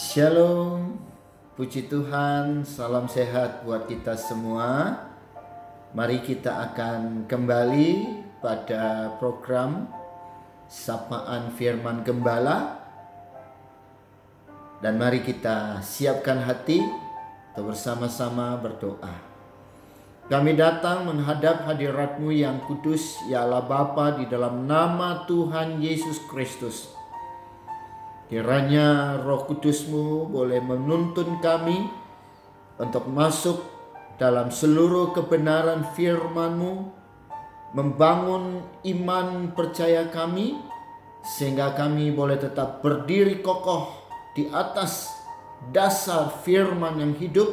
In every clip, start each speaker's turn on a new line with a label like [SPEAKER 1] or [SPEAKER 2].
[SPEAKER 1] Shalom, puji Tuhan, salam sehat buat kita semua. Mari kita akan kembali pada program Sapaan Firman Gembala. Dan mari kita siapkan hati untuk bersama-sama berdoa. Kami datang menghadap hadirat-Mu yang kudus, ya Allah Bapa, di dalam nama Tuhan Yesus Kristus. Kiranya Roh Kudus-Mu boleh menuntun kami untuk masuk dalam seluruh kebenaran firman-Mu, membangun iman percaya kami, sehingga kami boleh tetap berdiri kokoh di atas dasar firman yang hidup,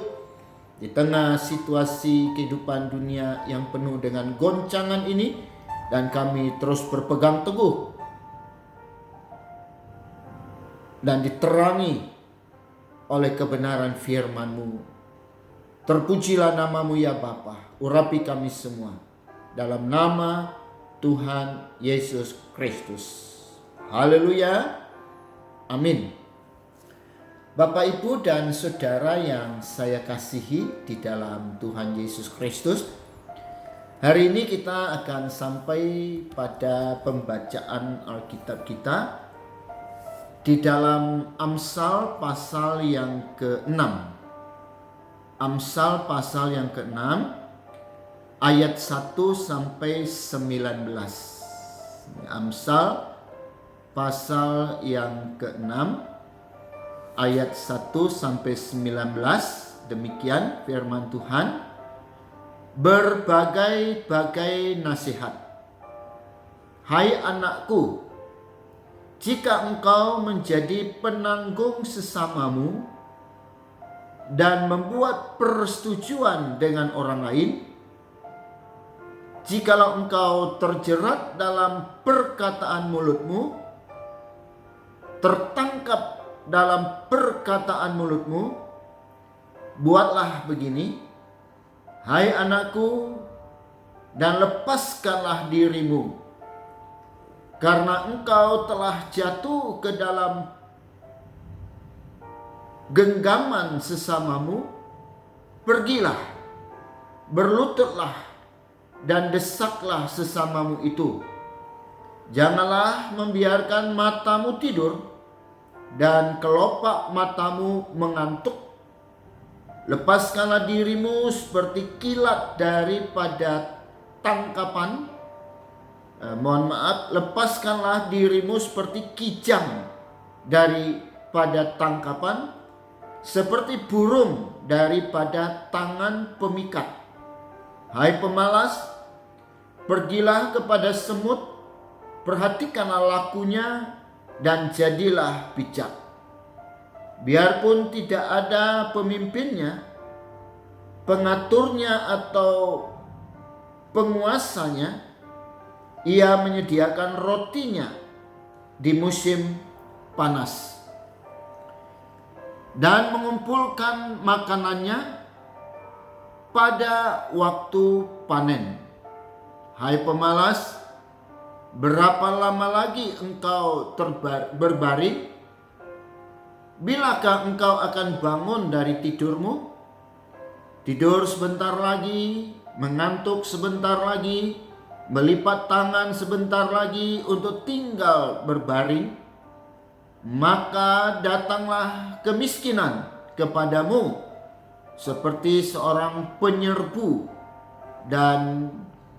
[SPEAKER 1] di tengah situasi kehidupan dunia yang penuh dengan goncangan ini, dan kami terus berpegang teguh dan diterangi oleh kebenaran firman-Mu. Terpujilah nama-Mu ya Bapa, urapi kami semua dalam nama Tuhan Yesus Kristus. Haleluya, amin. Bapak, Ibu, dan Saudara yang saya kasihi di dalam Tuhan Yesus Kristus, hari ini kita akan sampai pada pembacaan Alkitab kita di dalam Amsal pasal yang ke-6. Amsal pasal yang ke-6 ayat 1 sampai 19. Amsal pasal yang ke-6 ayat 1 sampai 19. Demikian firman Tuhan. Berbagai-bagai nasihat. Hai anakku, jika engkau menjadi penanggung sesamamu dan membuat persetujuan dengan orang lain, jikalau engkau terjerat dalam perkataan mulutmu, tertangkap dalam perkataan mulutmu, buatlah begini, hai anakku, dan lepaskanlah dirimu. Karena engkau telah jatuh ke dalam genggaman sesamamu, pergilah, berlututlah, dan desaklah sesamamu itu. Janganlah membiarkan matamu tidur, dan kelopak matamu mengantuk. Lepaskanlah dirimu seperti kilat daripada tangkapan. Lepaskanlah dirimu seperti kijang daripada tangkapan, seperti burung daripada tangan pemikat. Hai pemalas, pergilah kepada semut, perhatikanlah lakunya, dan jadilah bijak. Biarpun tidak ada pemimpinnya, pengaturnya, atau penguasanya, ia menyediakan rotinya di musim panas dan mengumpulkan makanannya pada waktu panen. Hai pemalas, berapa lama lagi engkau berbaring? Bilakah engkau akan bangun dari tidurmu? Tidur sebentar lagi, mengantuk sebentar lagi, melipat tangan sebentar lagi untuk tinggal berbaring, maka datanglah kemiskinan kepadamu seperti seorang penyerbu, dan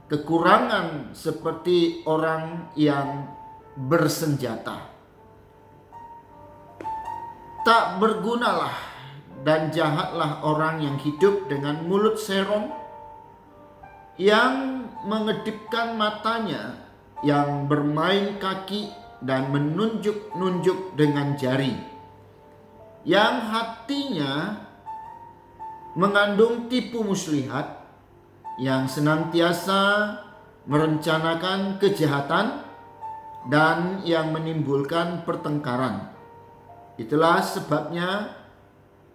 [SPEAKER 1] kekurangan seperti orang yang bersenjata. Tak bergunalah dan jahatlah orang yang hidup dengan mulut serong, yang mengedipkan matanya, yang bermain kaki dan menunjuk-nunjuk dengan jari, yang hatinya mengandung tipu muslihat, yang senantiasa merencanakan kejahatan, dan yang menimbulkan pertengkaran. Itulah sebabnya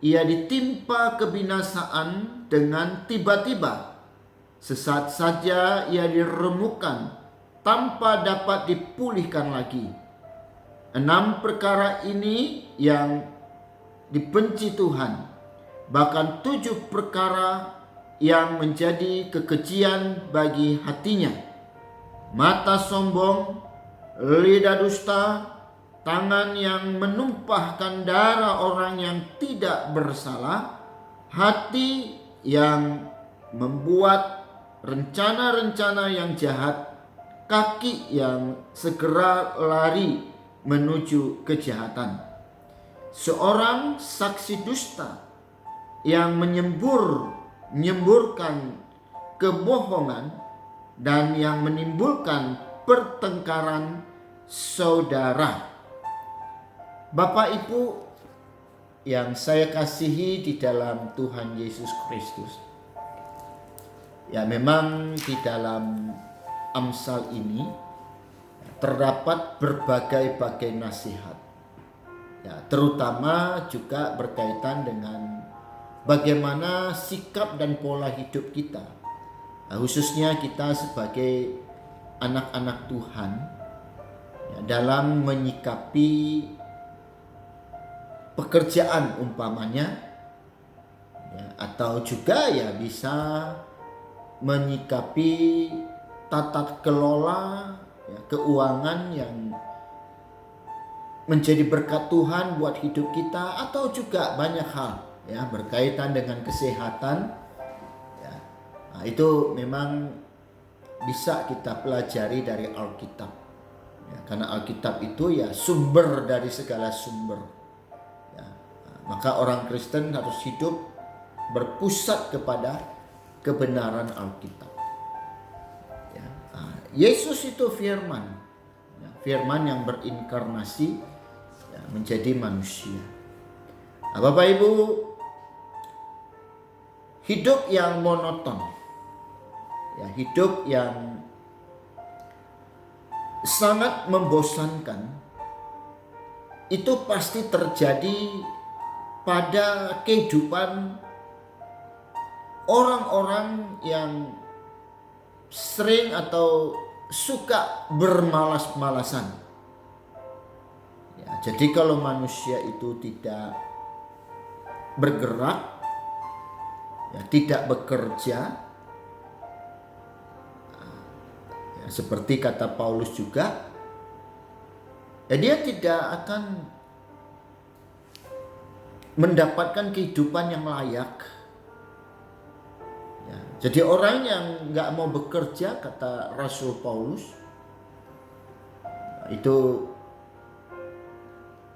[SPEAKER 1] ia ditimpa kebinasaan dengan tiba-tiba. Sesaat saja ia diremukkan tanpa dapat dipulihkan lagi. 6 perkara ini yang dibenci Tuhan. Bahkan 7 perkara yang menjadi kekejian bagi hatinya: mata sombong, lidah dusta, tangan yang menumpahkan darah orang yang tidak bersalah, hati yang membuat rencana-rencana yang jahat, kaki yang segera lari menuju kejahatan. Seorang saksi dusta yang menyemburkan kebohongan dan yang menimbulkan pertengkaran saudara. Bapak Ibu yang saya kasihi di dalam Tuhan Yesus Kristus, ya memang di dalam Amsal ini terdapat berbagai-bagai nasihat, ya, terutama juga berkaitan dengan bagaimana sikap dan pola hidup kita, nah, khususnya kita sebagai anak-anak Tuhan, ya, dalam menyikapi pekerjaan umpamanya, ya, atau juga ya bisa menyikapi tata kelola, ya, keuangan yang menjadi berkat Tuhan buat hidup kita, atau juga banyak hal, ya, berkaitan dengan kesehatan, ya. Nah, itu memang bisa kita pelajari dari Alkitab, ya, karena Alkitab itu ya sumber dari segala sumber, ya. Nah, maka orang Kristen harus hidup berpusat kepada kebenaran Alkitab, ya. Nah, Yesus itu firman, ya, firman yang berinkarnasi, ya, menjadi manusia. Nah, Bapak Ibu, hidup yang monoton, ya, hidup yang sangat membosankan, itu pasti terjadi pada kehidupan orang-orang yang sering atau suka bermalas-malasan. Ya, jadi kalau manusia itu tidak bergerak, ya, tidak bekerja, ya, seperti kata Paulus juga, ya, dia tidak akan mendapatkan kehidupan yang layak. Ya, jadi orang yang nggak mau bekerja, kata Rasul Paulus, itu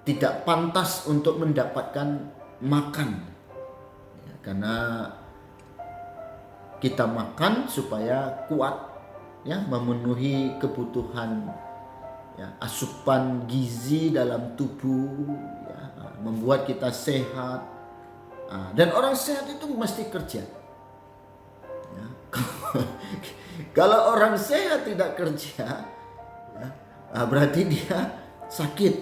[SPEAKER 1] tidak pantas untuk mendapatkan makan, ya, karena kita makan supaya kuat, ya, memenuhi kebutuhan, ya, asupan gizi dalam tubuh, ya, membuat kita sehat. Dan orang sehat itu mesti kerja, ya. Kalau orang sehat tidak kerja, ya, berarti dia sakit,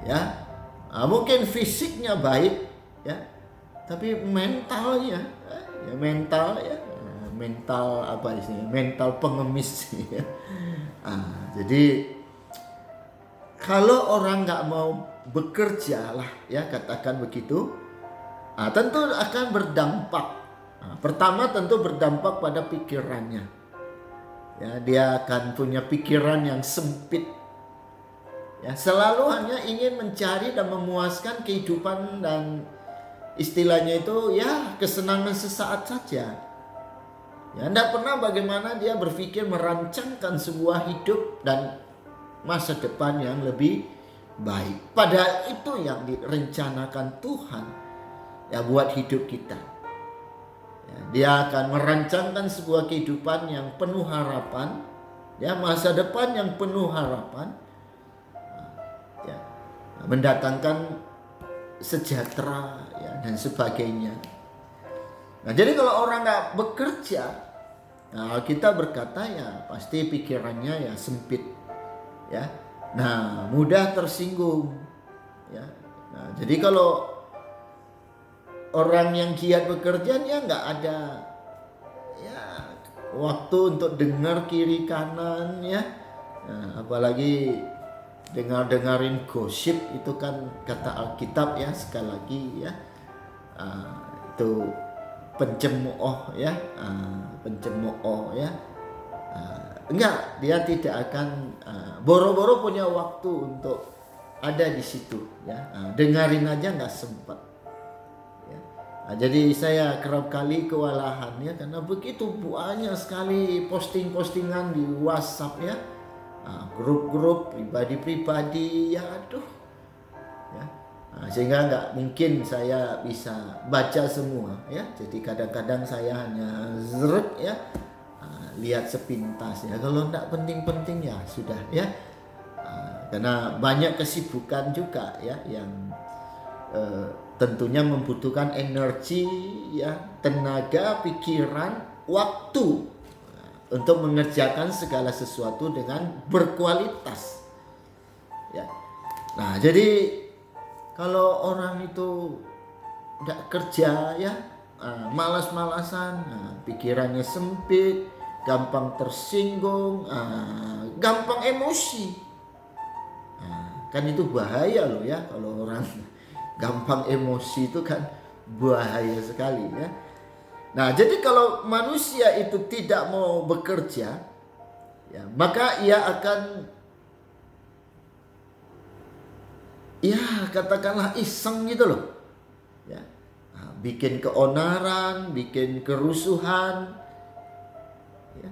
[SPEAKER 1] ya. Mungkin fisiknya baik, ya, tapi mentalnya, ya, mental apa sih, mental pengemis, ya. Jadi kalau orang nggak mau bekerja lah, ya, katakan begitu, tentu akan berdampak. Pertama tentu berdampak pada pikirannya, ya, dia akan punya pikiran yang sempit, ya, selalu hanya ingin mencari dan memuaskan kehidupan, dan istilahnya itu ya kesenangan sesaat saja. Ya, tidak pernah bagaimana dia berpikir merancangkan sebuah hidup dan masa depan yang lebih baik. Padahal itu yang direncanakan Tuhan, ya, buat hidup kita. Ya, dia akan merancangkan sebuah kehidupan yang penuh harapan, ya, masa depan yang penuh harapan, ya, mendatangkan sejahtera, ya, dan sebagainya. Nah, jadi kalau orang nggak bekerja, nah, kita berkata ya pasti pikirannya ya sempit, ya, nah, mudah tersinggung, ya. Nah, jadi kalau orang yang giat bekerja, dia nggak ada, ya, waktu untuk dengar kiri kanan, ya. Nah, apalagi dengar-dengarin gosip itu kan kata Alkitab ya, sekali lagi ya, itu pencemooh ya, pencemooh ya. Enggak, dia tidak akan boro-boro punya waktu untuk ada di situ ya. Dengarin aja nggak sempat. Ya. Jadi saya kerap kali kewalahan ya, karena begitu banyak sekali posting-postingan di WhatsApp ya, grup-grup pribadi-pribadi ya, aduh ya. Sehingga nggak mungkin saya bisa baca semua ya. Jadi kadang-kadang saya hanya ya, lihat sepintas ya. Kalau enggak penting-penting ya sudah ya. Karena banyak kesibukan juga ya, yang tentunya membutuhkan energi ya, tenaga, pikiran, waktu untuk mengerjakan segala sesuatu dengan berkualitas ya. Nah, jadi kalau orang itu enggak kerja ya, malas-malasan, pikirannya sempit, gampang tersinggung, gampang emosi. Kan itu bahaya loh ya, kalau orang gampang emosi itu kan bahaya sekali ya. Nah, jadi kalau manusia itu tidak mau bekerja ya, maka ia akan ya katakanlah iseng gitu loh ya. Bikin keonaran, bikin kerusuhan ya.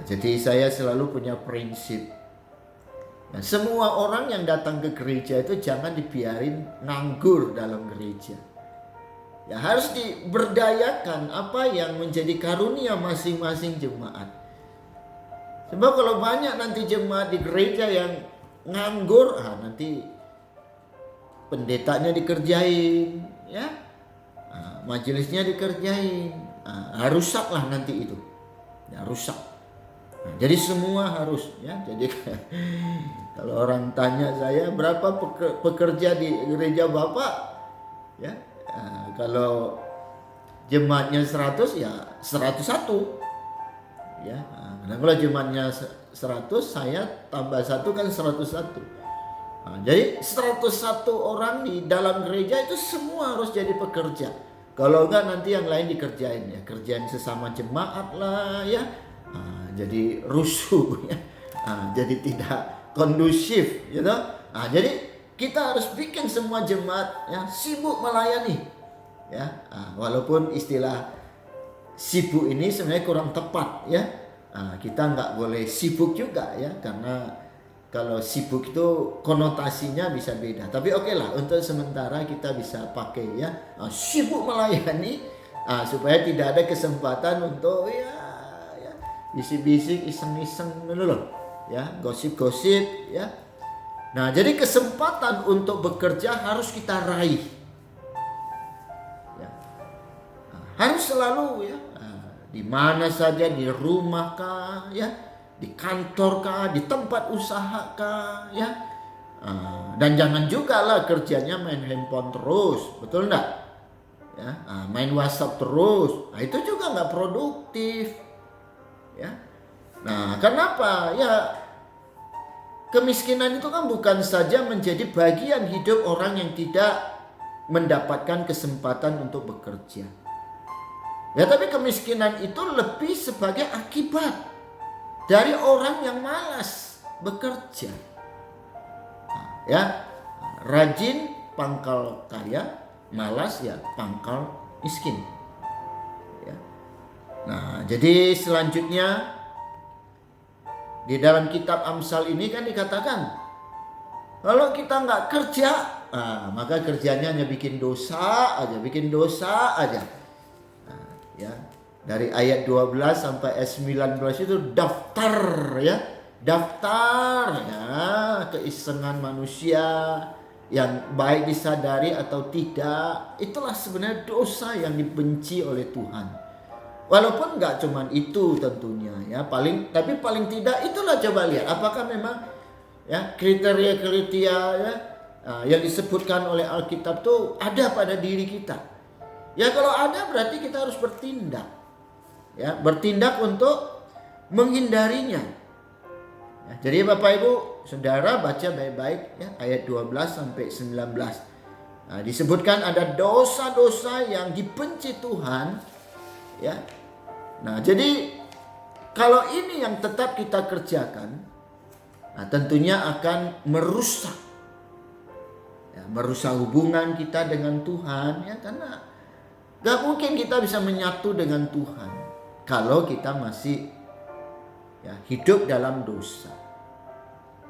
[SPEAKER 1] Jadi saya selalu punya prinsip. Nah, semua orang yang datang ke gereja itu jangan dibiarin nganggur dalam gereja. Ya, harus diberdayakan apa yang menjadi karunia masing-masing jemaat. Sebab kalau banyak nanti jemaat di gereja yang nganggur, nanti pendetanya dikerjain, ya, majelisnya dikerjain, rusaklah nanti itu, ya, rusak. Nah, jadi semua harus ya. Jadi kalau orang tanya saya berapa pekerja di gereja Bapak ya, kalau jemaatnya 100 ya 101 ya. Nah, kalau jemaatnya 100 saya tambah 1 kan 101. Nah, jadi 101 orang di dalam gereja itu semua harus jadi pekerja. Kalau enggak nanti yang lain dikerjain ya, kerjaan sesama jemaat lah ya. Jadi rusuh ya, jadi tidak kondusif gitu. Jadi kita harus bikin semua jemaat ya sibuk melayani ya. Walaupun istilah sibuk ini sebenarnya kurang tepat ya. Kita nggak boleh sibuk juga ya, karena kalau sibuk itu konotasinya bisa beda. Tapi oke lah, untuk sementara kita bisa pakai ya, sibuk melayani, supaya tidak ada kesempatan untuk ya bisik-bisik, iseng-iseng dulu loh ya, gosip-gosip ya. Nah, jadi kesempatan untuk bekerja harus kita raih ya. Harus selalu ya, di mana saja, di rumah kah ya, di kantor kah, di tempat usaha kah ya. Dan jangan juga lah kerjanya main handphone terus, betul enggak ya, main WhatsApp terus. Itu juga nggak produktif ya. Nah, kenapa ya, kemiskinan itu kan bukan saja menjadi bagian hidup orang yang tidak mendapatkan kesempatan untuk bekerja ya, tapi kemiskinan itu lebih sebagai akibat dari orang yang malas bekerja ya. Rajin pangkal kaya, malas ya pangkal miskin. Nah, jadi selanjutnya di dalam kitab Amsal ini kan dikatakan, kalau kita nggak kerja, maka kerjanya hanya bikin dosa aja. Ya, dari ayat 12 sampai ayat 19 itu daftar ya, keisengan manusia yang baik disadari atau tidak, itulah sebenarnya dosa yang dibenci oleh Tuhan. Walaupun nggak cuman itu tentunya ya, tapi paling tidak itulah, coba lihat apakah memang ya kriteria-kriteria ya, yang disebutkan oleh Alkitab tuh ada pada diri kita. Ya kalau ada berarti kita harus bertindak ya, bertindak untuk menghindarinya. Ya, jadi Bapak Ibu saudara baca baik-baik ya, ayat 12 sampai 19. Nah, disebutkan ada dosa-dosa yang dibenci Tuhan ya. Nah, jadi kalau ini yang tetap kita kerjakan, nah tentunya akan merusak hubungan kita dengan Tuhan ya, karena gak mungkin kita bisa menyatu dengan Tuhan kalau kita masih ya, hidup dalam dosa.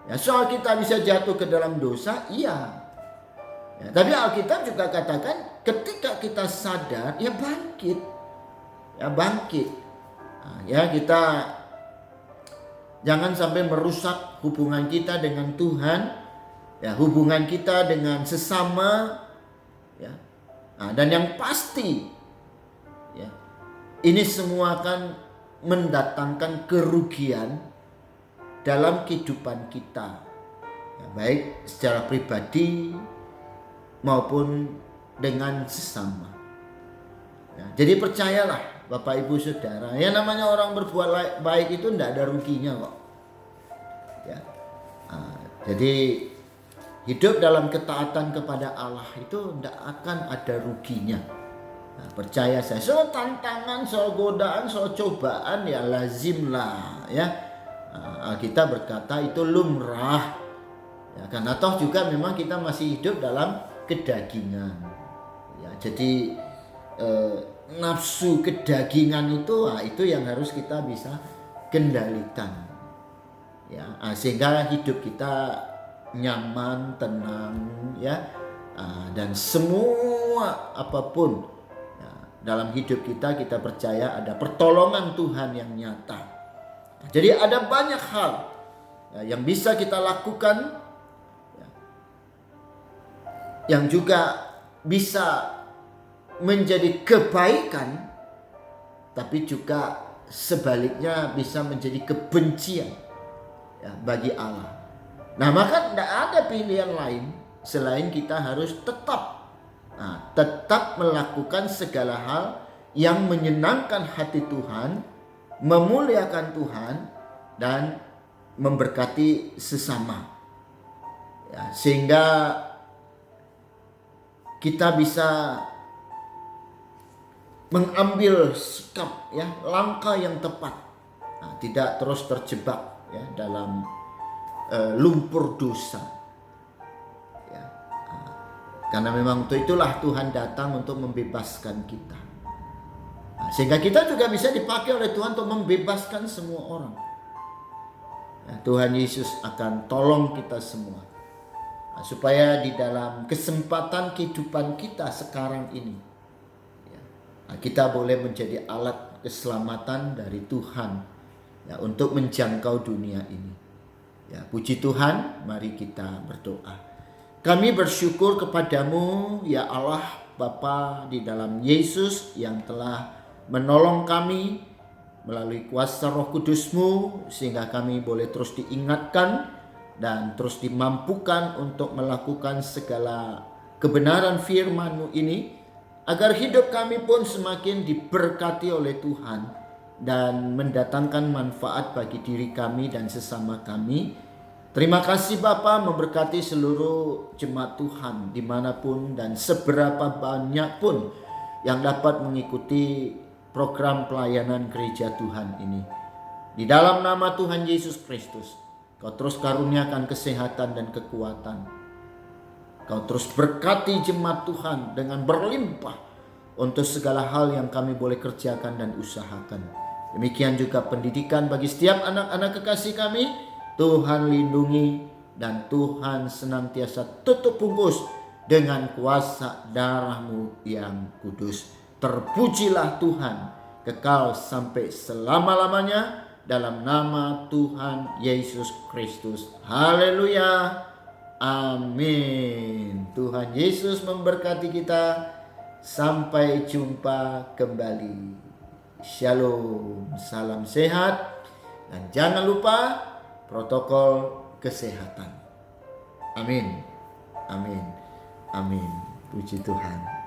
[SPEAKER 1] Ya, soal kita bisa jatuh ke dalam dosa, iya. Ya, tapi Alkitab juga katakan ketika kita sadar, ya bangkit. Ya bangkit. Nah, ya kita jangan sampai merusak hubungan kita dengan Tuhan. Ya, hubungan kita dengan sesama ya. Nah, dan yang pasti ya, ini semua akan mendatangkan kerugian dalam kehidupan kita ya, baik secara pribadi maupun dengan sesama ya. Jadi percayalah Bapak Ibu Saudara, ya namanya orang berbuat baik itu tidak ada ruginya kok ya. Nah, jadi hidup dalam ketaatan kepada Allah itu tidak akan ada ruginya. Nah, percaya saya. Soal tantangan, soal godaan, soal cobaan ya lazimlah ya. Nah, kita berkata itu lumrah. Ya, karena toh juga memang kita masih hidup dalam kedagingan. Ya, jadi nafsu kedagingan itu yang harus kita bisa kendalikan. Ya, sehingga hidup kita nyaman, tenang ya, dan semua apapun ya, dalam hidup kita percaya ada pertolongan Tuhan yang nyata. Jadi ada banyak hal ya, yang bisa kita lakukan ya, yang juga bisa menjadi kebaikan, tapi juga sebaliknya bisa menjadi kebencian ya, bagi Allah. Nah, maka tidak ada pilihan lain selain kita harus tetap melakukan segala hal yang menyenangkan hati Tuhan, memuliakan Tuhan, dan memberkati sesama. Ya, sehingga kita bisa mengambil sikap ya, langkah yang tepat. Nah, tidak terus terjebak ya dalam lumpur dosa ya. Karena memang untuk itulah Tuhan datang untuk membebaskan kita. Sehingga kita juga bisa dipakai oleh Tuhan untuk membebaskan semua orang ya, Tuhan Yesus akan tolong kita semua supaya di dalam kesempatan kehidupan kita sekarang ini ya, kita boleh menjadi alat keselamatan dari Tuhan ya, untuk menjangkau dunia ini. Ya, puji Tuhan, mari kita berdoa. Kami bersyukur kepadamu ya Allah Bapa di dalam Yesus yang telah menolong kami melalui kuasa Roh Kudus-Mu, sehingga kami boleh terus diingatkan dan terus dimampukan untuk melakukan segala kebenaran firman-Mu ini, agar hidup kami pun semakin diberkati oleh Tuhan dan mendatangkan manfaat bagi diri kami dan sesama kami. Terima kasih Bapa, memberkati seluruh jemaat Tuhan dimanapun dan seberapa banyak pun yang dapat mengikuti program pelayanan gereja Tuhan ini. Di dalam nama Tuhan Yesus Kristus, Kau terus karuniakan kesehatan dan kekuatan. Kau terus berkati jemaat Tuhan dengan berlimpah untuk segala hal yang kami boleh kerjakan dan usahakan. Demikian juga pendidikan bagi setiap anak-anak kekasih kami, Tuhan lindungi dan Tuhan senantiasa tutup bungkus dengan kuasa darah-Mu yang kudus. Terpujilah Tuhan kekal sampai selama-lamanya dalam nama Tuhan Yesus Kristus. Haleluya. Amin. Tuhan Yesus memberkati kita. Sampai jumpa kembali. Shalom, salam sehat, dan jangan lupa protokol kesehatan. Amin, amin, amin. Puji Tuhan.